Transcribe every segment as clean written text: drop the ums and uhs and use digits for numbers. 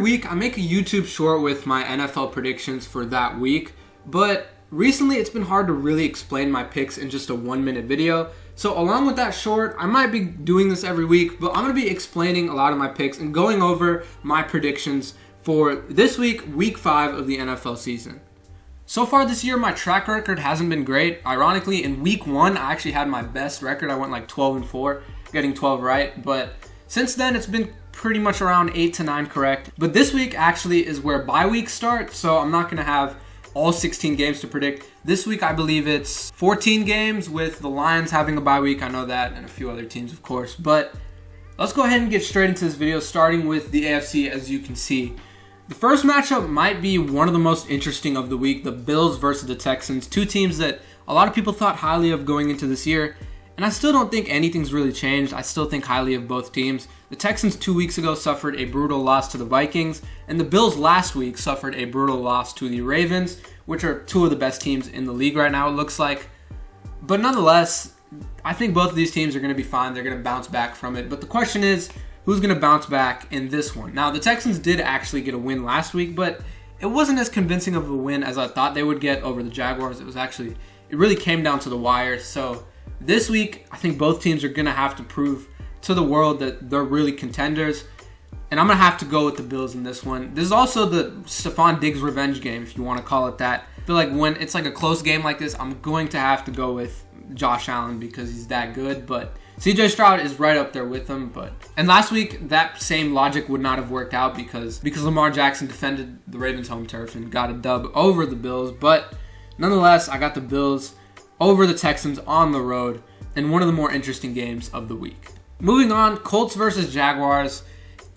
week, I make a YouTube short with my NFL predictions for that week, but recently it's been hard to really explain my picks in just a 1-minute video. So along with that short, I might be doing this every week, but I'm going to be explaining a lot of my picks and going over my predictions for this week, week 5 of the NFL season. So far this year, my track record hasn't been great. Ironically, in week 1, I actually had my best record. I went like 12-4, getting 12 right, but since then it's been pretty much around 8 to 9 correct. But this week actually is where bye weeks start, so I'm not going to have all 16 games to predict. This week I believe it's 14 games with the Lions having a bye week. I know that, and a few other teams of course. But let's go ahead and get straight into this video, starting with the AFC. As you can see, the first matchup might be one of the most interesting of the week, the Bills versus the Texans. Two teams that a lot of people thought highly of going into this year, and I still don't think anything's really changed. I still think highly of both teams. The Texans 2 weeks ago suffered a brutal loss to the Vikings, and the Bills last week suffered a brutal loss to the Ravens, which are two of the best teams in the league right now, it looks like. But nonetheless, I think both of these teams are going to be fine. They're going to bounce back from it. But the question is, who's going to bounce back in this one? Now, the Texans did actually get a win last week, but it wasn't as convincing of a win as I thought they would get over the Jaguars. It really came down to the wire. So this week, I think both teams are going to have to prove to the world that they're really contenders. And I'm going to have to go with the Bills in this one. This is also the Stephon Diggs revenge game, if you want to call it that. I feel like when it's like a close game like this, I'm going to have to go with Josh Allen because he's that good. But CJ Stroud is right up there with him. And last week, that same logic would not have worked out because Lamar Jackson defended the Ravens' home turf and got a dub over the Bills. But nonetheless, I got the Bills over the Texans on the road in one of the more interesting games of the week. Moving on, Colts versus Jaguars.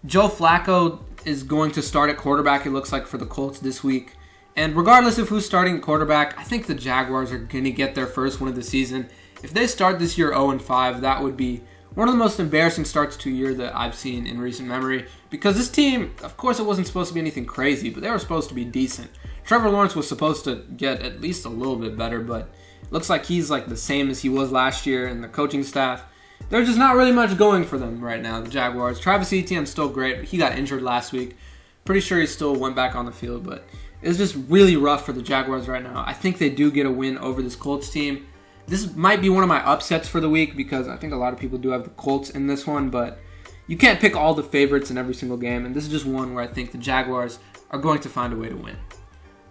Joe Flacco is going to start at quarterback, it looks like, for the Colts this week. And regardless of who's starting at quarterback, I think the Jaguars are going to get their first win of the season. If they start this year 0-5, that would be one of the most embarrassing starts to a year that I've seen in recent memory. Because this team, of course, it wasn't supposed to be anything crazy, but they were supposed to be decent. Trevor Lawrence was supposed to get at least a little bit better, but it looks like he's like the same as he was last year, and the coaching staff, there's just not really much going for them right now, the Jaguars. Travis Etienne's still great, but he got injured last week. Pretty sure he still went back on the field, but it's just really rough for the Jaguars right now. I think they do get a win over this Colts team. This might be one of my upsets for the week because I think a lot of people do have the Colts in this one, but you can't pick all the favorites in every single game, and this is just one where I think the Jaguars are going to find a way to win.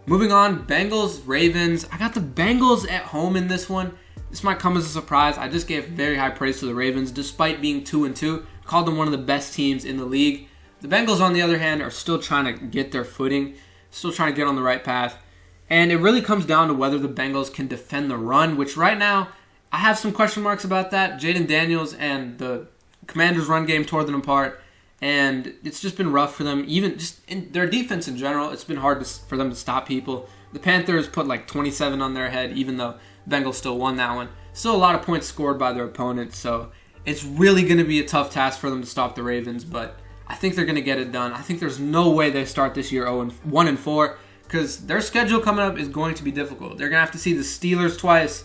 Moving on, Bengals, Ravens. I got the Bengals at home in this one. This might come as a surprise. I just gave very high praise to the Ravens despite being 2-2. Called them one of the best teams in the league. The Bengals, on the other hand, are still trying to get their footing, still trying to get on the right path. And it really comes down to whether the Bengals can defend the run, which right now, I have some question marks about that. Jaden Daniels and the Commanders' run game tore them apart, and it's just been rough for them. Even just in their defense in general, it's been hard for them to stop people. The Panthers put like 27 on their head, even though Bengals still won that one. Still a lot of points scored by their opponents, so it's really going to be a tough task for them to stop the Ravens, but I think they're going to get it done. I think there's no way they start this year 1-4 because their schedule coming up is going to be difficult. They're going to have to see the Steelers twice,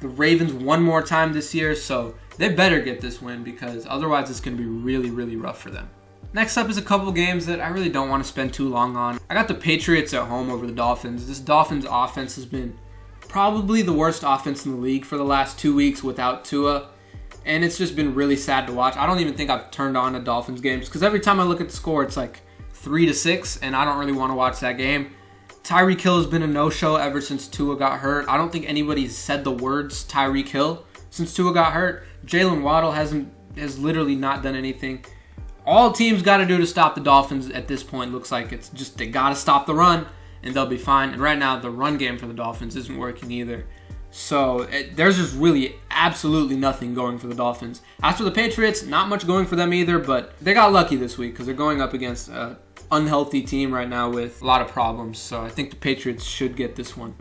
the Ravens one more time this year, so they better get this win because otherwise it's going to be really, really rough for them. Next up is a couple games that I really don't want to spend too long on. I got the Patriots at home over the Dolphins. This Dolphins offense has been probably the worst offense in the league for the last 2 weeks without Tua, and it's just been really sad to watch. I don't even think I've turned on a Dolphins game because every time I look at the score, it's like 3-6, and I don't really want to watch that game. Tyreek Hill has been a no-show ever since Tua got hurt. I don't think anybody's said the words Tyreek Hill since Tua got hurt. Jalen Waddle has literally not done anything. All teams got to do to stop the Dolphins at this point looks like it's just they got to stop the run, and they'll be fine. And right now, the run game for the Dolphins isn't working either. So there's just really absolutely nothing going for the Dolphins. As for the Patriots, not much going for them either, but they got lucky this week because they're going up against an unhealthy team right now with a lot of problems. So I think the Patriots should get this one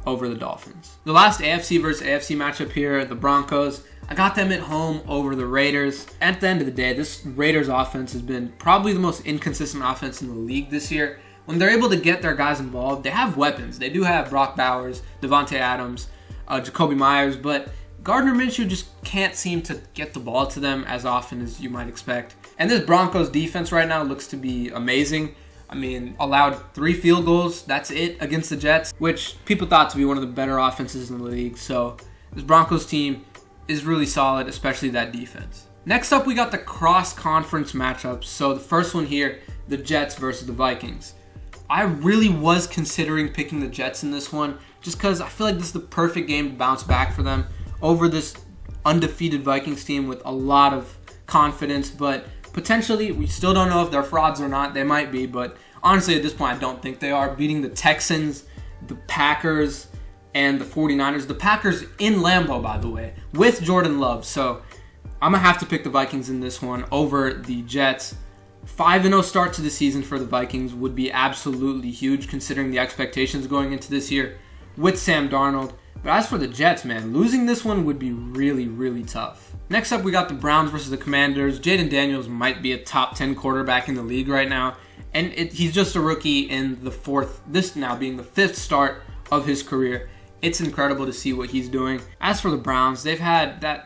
over the Dolphins. The last AFC versus AFC matchup here, the Broncos. I got them at home over the Raiders. At the end of the day, this Raiders offense has been probably the most inconsistent offense in the league this year. When they're able to get their guys involved, they have weapons. They do have Brock Bowers, Devontae Adams, Jacoby Myers, but Gardner Minshew just can't seem to get the ball to them as often as you might expect. And this Broncos defense right now looks to be amazing. I mean, allowed 3 field goals. That's it against the Jets, which people thought to be one of the better offenses in the league. So this Broncos team is really solid, especially that defense. Next up, we got the cross-conference matchups. So the first one here, the Jets versus the Vikings. I really was considering picking the Jets in this one just because I feel like this is the perfect game to bounce back for them over this undefeated Vikings team with a lot of confidence, but potentially, we still don't know if they're frauds or not. They might be, but honestly, at this point, I don't think they are. Beating the Texans, the Packers, and the 49ers. The Packers in Lambeau, by the way, with Jordan Love. So I'm going to have to pick the Vikings in this one over the Jets. 5-0 start to the season for the Vikings would be absolutely huge considering the expectations going into this year with Sam Darnold. But as for the Jets, man, losing this one would be really, really tough. Next up, we got the Browns versus the Commanders. Jaden Daniels might be a top 10 quarterback in the league right now. And he's just a rookie in the this now being the 5th start of his career. It's incredible to see what he's doing. As for the Browns, they had that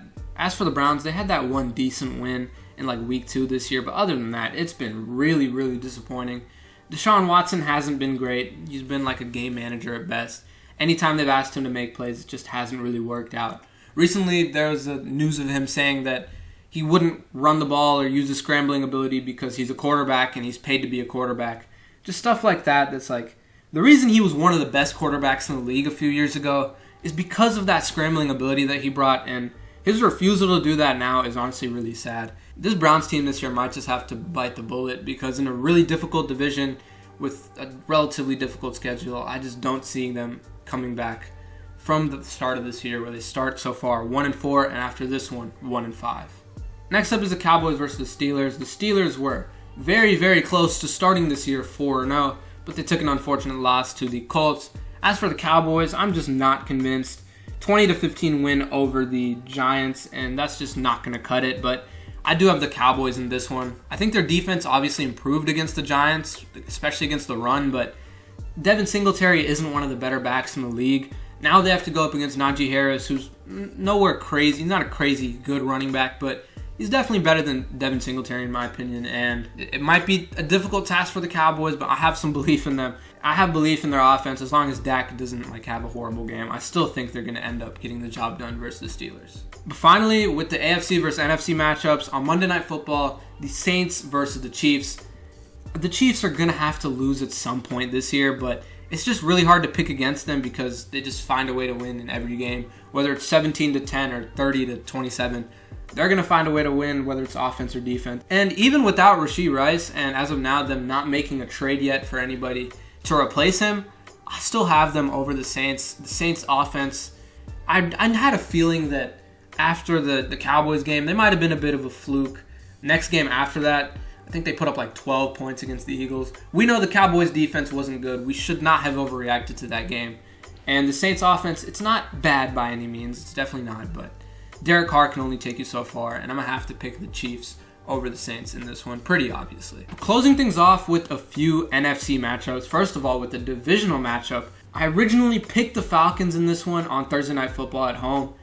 one decent win in like week 2 this year. But other than that, it's been really, really disappointing. Deshaun Watson hasn't been great. He's been like a game manager at best. Anytime they've asked him to make plays, it just hasn't really worked out. Recently, there was news of him saying that he wouldn't run the ball or use his scrambling ability because he's a quarterback and he's paid to be a quarterback. Just stuff like that that's like, the reason he was one of the best quarterbacks in the league a few years ago is because of that scrambling ability that he brought, and his refusal to do that now is honestly really sad. This Browns team this year might just have to bite the bullet because in a really difficult division with a relatively difficult schedule, I just don't see them coming back from the start of this year where they start so far 1-4 and after this one 1-5. Next up is the Cowboys versus the Steelers. The Steelers were very, very close to starting this year 4-0, but they took an unfortunate loss to the Colts. As for the Cowboys, I'm just not convinced. 20-15 win over the Giants, and that's just not going to cut it, but I do have the Cowboys in this one. I think their defense obviously improved against the Giants, especially against the run, but Devin Singletary isn't one of the better backs in the league. Now they have to go up against Najee Harris, who's nowhere crazy. He's not a crazy good running back, but he's definitely better than Devin Singletary in my opinion. And it might be a difficult task for the Cowboys, but I have some belief in them. I have belief in their offense as long as Dak doesn't have a horrible game. I still think they're going to end up getting the job done versus the Steelers. But finally, with the AFC versus NFC matchups on Monday Night Football, the Saints versus the Chiefs. The Chiefs are going to have to lose at some point this year, but it's just really hard to pick against them because they just find a way to win in every game. Whether it's 17-10 or 30-27, they're going to find a way to win, whether it's offense or defense. And even without Rashee Rice, and as of now, them not making a trade yet for anybody to replace him, I still have them over the Saints. The Saints offense, I had a feeling that after the Cowboys game, they might have been a bit of a fluke. Next game after that, I think they put up like 12 points against the Eagles. We know the Cowboys defense wasn't good. We should not have overreacted to that game. And the Saints offense, it's not bad by any means. It's definitely not, but Derek Carr can only take you so far, and I'm going to have to pick the Chiefs over the Saints in this one, pretty obviously. Closing things off with a few NFC matchups. First of all, with the divisional matchup, I originally picked the Falcons in this one on Thursday Night Football at home.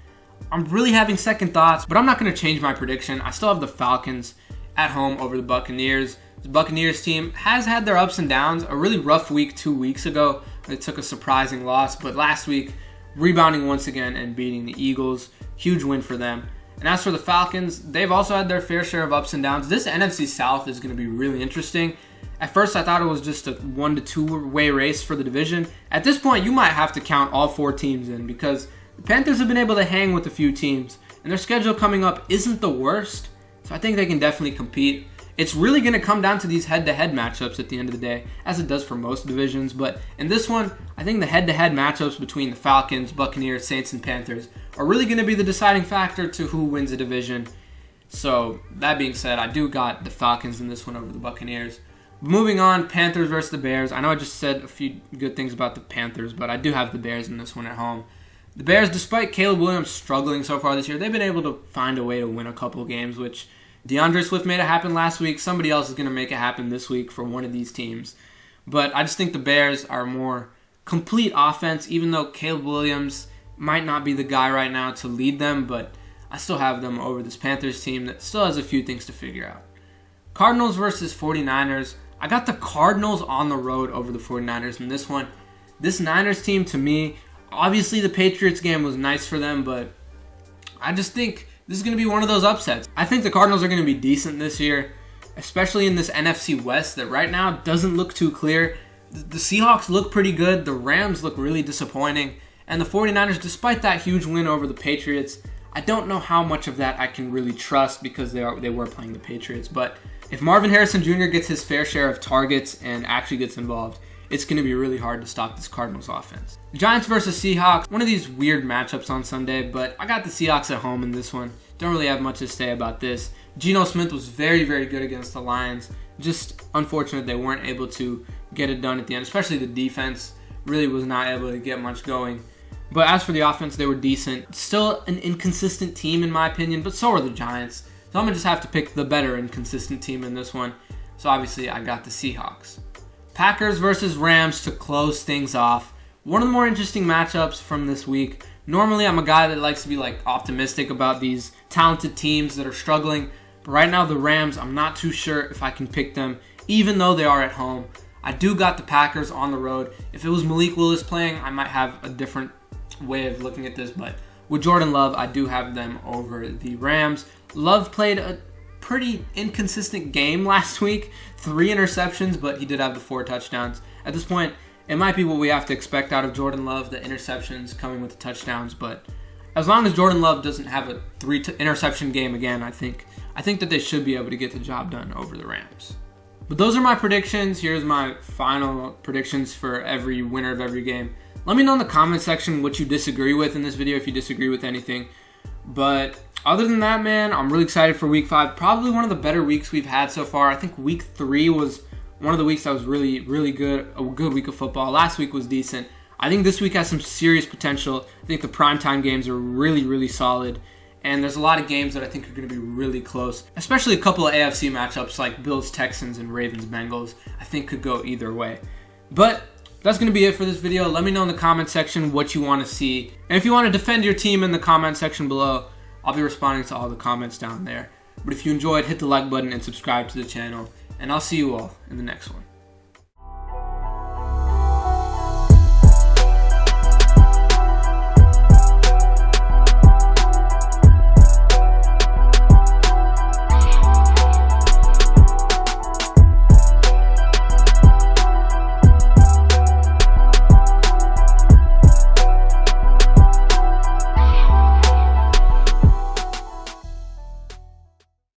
I'm really having second thoughts, but I'm not going to change my prediction. I still have the Falcons at home over the Buccaneers. The Buccaneers team has had their ups and downs. A really rough week 2 weeks ago. They took a surprising loss, but last week, rebounding once again and beating the Eagles. Huge win for them. And as for the Falcons, they've also had their fair share of ups and downs. This NFC South is going to be really interesting. At first, I thought it was just a 1 to 2 way race for the division. At this point, you might have to count all 4 teams in because the Panthers have been able to hang with a few teams, and their schedule coming up isn't the worst. So I think they can definitely compete. It's really going to come down to these head-to-head matchups at the end of the day, as it does for most divisions. But in this one, I think the head-to-head matchups between the Falcons, Buccaneers, Saints, and Panthers are really going to be the deciding factor to who wins a division. So that being said, I do got the Falcons in this one over the Buccaneers. Moving on, Panthers versus the Bears. I know I just said a few good things about the Panthers, but I do have the Bears in this one at home. The Bears, despite Caleb Williams struggling so far this year, they've been able to find a way to win a couple games, which DeAndre Swift made it happen last week. Somebody else is going to make it happen this week for one of these teams. But I just think the Bears are more complete offense, even though Caleb Williams might not be the guy right now to lead them, but I still have them over this Panthers team that still has a few things to figure out. Cardinals versus 49ers. I got the Cardinals on the road over the 49ers in this one. This Niners team, to me, obviously the Patriots game was nice for them, but I just think this is going to be one of those upsets. I think the Cardinals are going to be decent this year, especially in this NFC West that right now doesn't look too clear. The Seahawks look pretty good. The Rams look really disappointing. And the 49ers, despite that huge win over the Patriots, I don't know how much of that I can really trust because they were playing the Patriots. But if Marvin Harrison Jr. gets his fair share of targets and actually gets involved, it's going to be really hard to stop this Cardinals offense. Giants versus Seahawks, one of these weird matchups on Sunday, but I got the Seahawks at home in this one. Don't really have much to say about this. Geno Smith was very, very good against the Lions. Just unfortunate they weren't able to get it done at the end, especially the defense really was not able to get much going. But as for the offense, they were decent. Still an inconsistent team in my opinion, but so are the Giants. So I'm going to just have to pick the better inconsistent team in this one. So obviously I got the Seahawks. Packers versus Rams to close things off. One of the more interesting matchups from this week. Normally I'm a guy that likes to be optimistic about these talented teams that are struggling. But right now the Rams, I'm not too sure if I can pick them, even though they are at home. I do got the Packers on the road. If it was Malik Willis playing, I might have a different way of looking at this, but with Jordan Love, I do have them over the Rams. Love played a pretty inconsistent game last week. 3 interceptions, but he did have the 4 touchdowns. At this point, it might be what we have to expect out of Jordan Love, the interceptions coming with the touchdowns, but as long as Jordan Love doesn't have a 3 interception game again, I think that they should be able to get the job done over the Rams. But those are my predictions. Here's my final predictions for every winner of every game. Let me know in the comment section what you disagree with in this video, if you disagree with anything. But other than that, man, I'm really excited for week 5. Probably one of the better weeks we've had so far. I think week 3 was one of the weeks that was really, really good. A good week of football. Last week was decent. I think this week has some serious potential. I think the primetime games are really, really solid. And there's a lot of games that I think are going to be really close. Especially a couple of AFC matchups like Bills-Texans and Ravens-Bengals. I think could go either way. But that's going to be it for this video. Let me know in the comment section what you want to see. And if you want to defend your team in the comment section below, I'll be responding to all the comments down there. But if you enjoyed, hit the like button and subscribe to the channel. And I'll see you all in the next one.